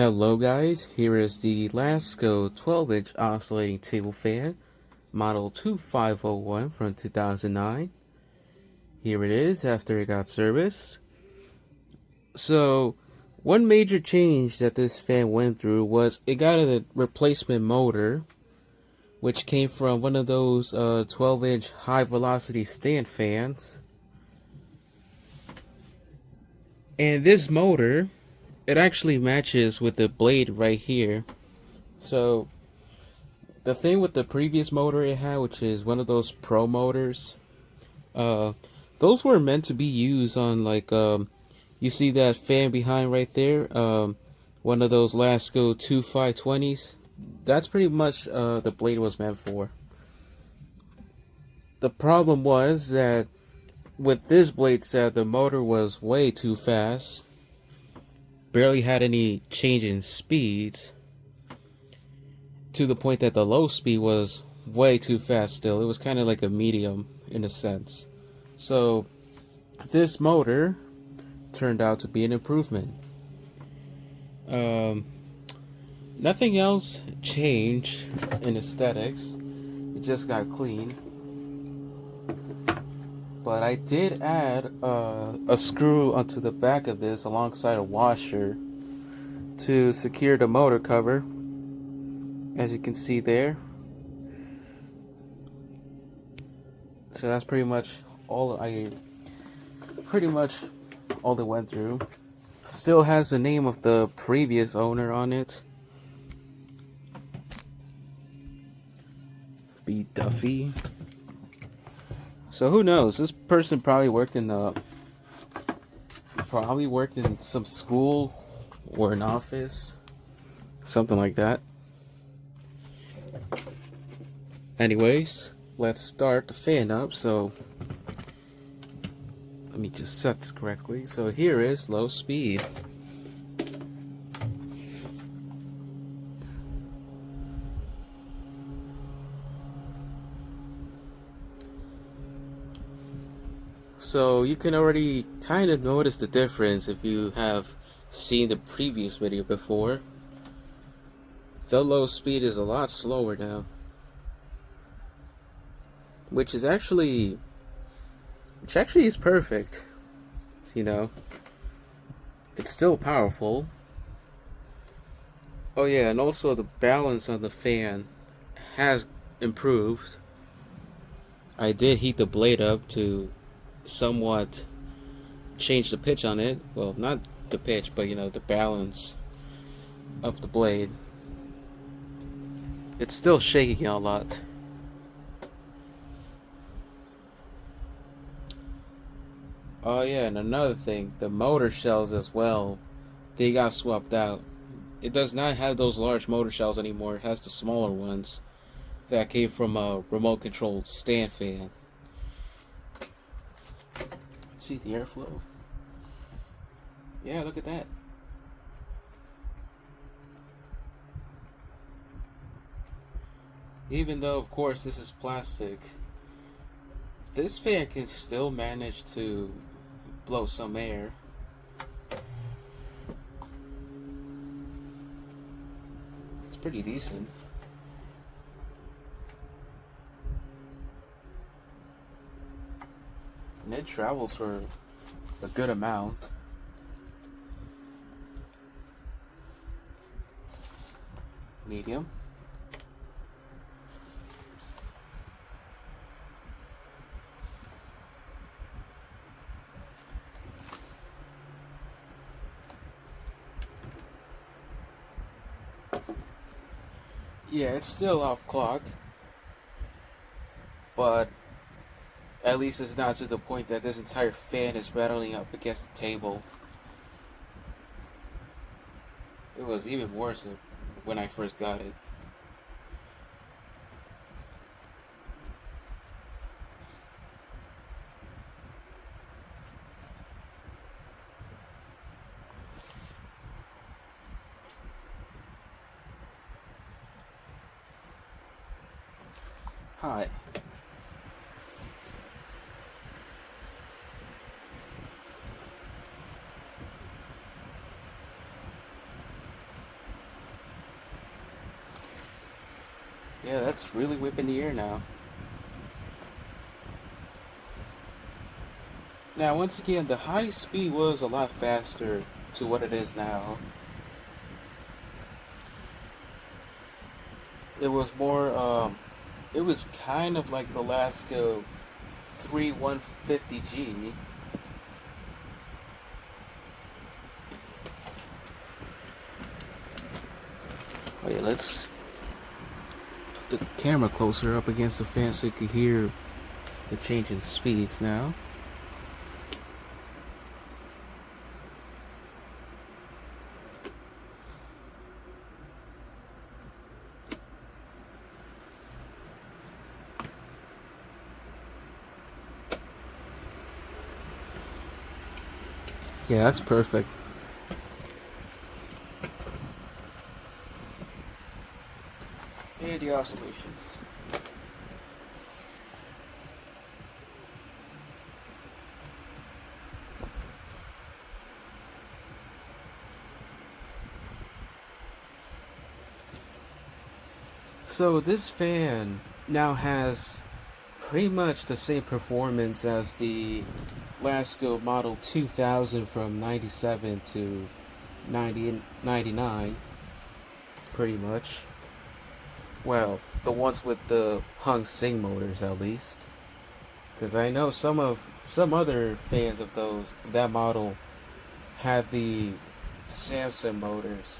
Hello guys, here is the Lasko 12-inch oscillating table fan, model 2501 from 2009. Here it is after it got serviced. So, one major change that this fan went through was it got a replacement motor, which came from one of those 12-inch high velocity stand fans. And this motor, it actually matches with the blade right here. So, the thing with the previous motor it had, which is one of those pro motors, uh, those were meant to be used on you see that fan behind right there, one of those Lasko 2520s. That's pretty much the blade was meant for. The problem was that with this blade set, the motor was way too fast, barely had any change in speeds, to the point that the low speed was way too fast still. It was kind of like a medium in a sense. So this motor turned out to be an improvement. Um, Nothing else changed in aesthetics. It just got clean. But I did add a screw onto the back of this alongside a washer to secure the motor cover, as you can see there. So that's pretty much all all that went through. Still has the name of the previous owner on it. B. Duffy. So who knows? This person probably worked in some school or an office, something like that. Anyways, let's start the fan up. So let me just set this correctly. So here is low speed. So you can already kind of notice the difference if you have seen the previous video before. The low speed is a lot slower now, which actually is perfect. You know, it's still powerful. Oh yeah, and also the balance on the fan has improved. I did heat the blade up to somewhat change the pitch on it. Well, not the pitch, but the balance of the blade. It's still shaking a lot. Oh yeah, and another thing, the motor shells as well, they got swapped out. It does not have those large motor shells anymore. It has the smaller ones that came from a remote controlled stand fan. See the airflow? Yeah, look at that. Even though, of course, this is plastic, this fan can still manage to blow some air. It's pretty decent. And it travels for a good amount. Medium. Yeah, it's still off clock, but at least it's not to the point that this entire fan is rattling up against the table. It was even worse when I first got it. Hi. Yeah, that's really whipping the air now. Now, once again, the high speed was a lot faster to what it is now. It was more, it was kind of like the Lasko 3150G. Oh yeah, let's put the camera closer up against the fan so you can hear the change in speeds now. Yeah, that's perfect. And the oscillations. So this fan now has pretty much the same performance as the Lasko Model 2000 from 97 to 99, pretty much. Well, the ones with the Hung Sing motors, at least, because I know some other fans of that model have the Samsung motors.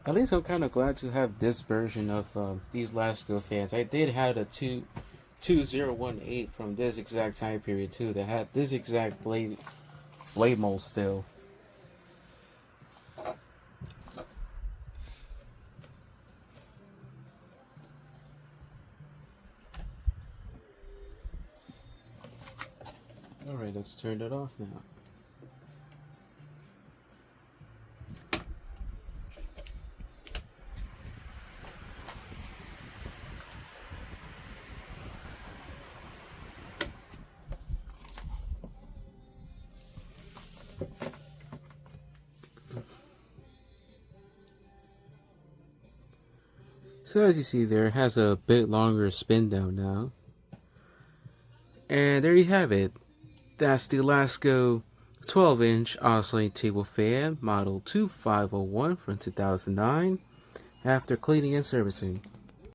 At least I'm kind of glad to have this version of these Lasko fans. I did have a 2018 from this exact time period too that had this exact blade mold still. Alright, let's turn it off now. So as you see there, it has a bit longer spin down now. And there you have it. That's the Lasko 12-inch oscillating table fan model 2501 from 2009 after cleaning and servicing.